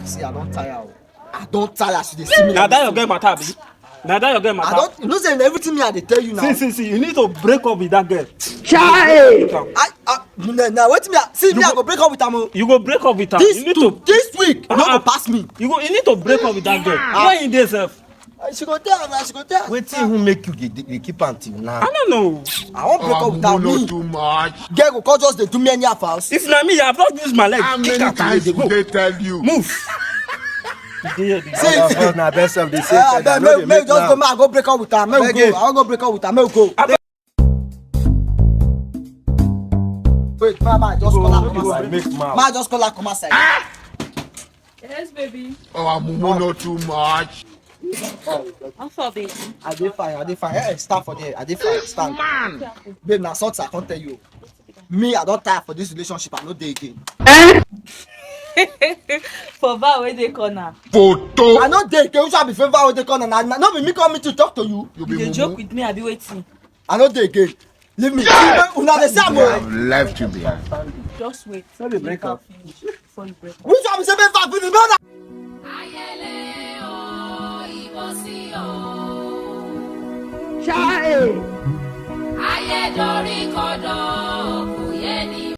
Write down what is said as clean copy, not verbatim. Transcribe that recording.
See, I don't tire. I don't tire. She dey see me. Now that you get matter, abi. Now that you get matter. I don't. You know, saying everything me I dey tell you now. See. You need to break up with that girl. Chai. Now wait me. See me, I go break up with her. You go break up with her. This You need to. this week, no go pass me. You need to break up with that girl. Why in this self? She go tell her. She go tell her. Wetin who make you dey keep until now? I don't know. I won't break up with her. Me Too much. girl go come just dey do me anyhow for house. If na me, I have not used my leg. How many times did they tell you? Move. See, na best of the same. may just go. May I go break up with her. May we go. I wan go break up with her. May we go. Wait, ma just call her come outside. Ma just call her come outside. Yes, baby. Oh, Mumu not too much. I'm for baby. I dey fine. Hey, stand for there. I dey fine. Stand. Man. Babe, na something I can't tell you. Me, I don't tire for this relationship. I no dey again. For that way they corner. Photo. I no dey again. Which one be favor wey dey corner? Na no be me come me to talk to you. You You be dey joke Mumu. with me, I be waiting. I no dey again. Leave me. Una dey say am o. I've left you behind. Just wait. No be break up. Finish before you break up. Which one be say make back finish? No na. Ayẹlẹ o, ìbọ̀sí o. Chai. Ayé dorí kodò.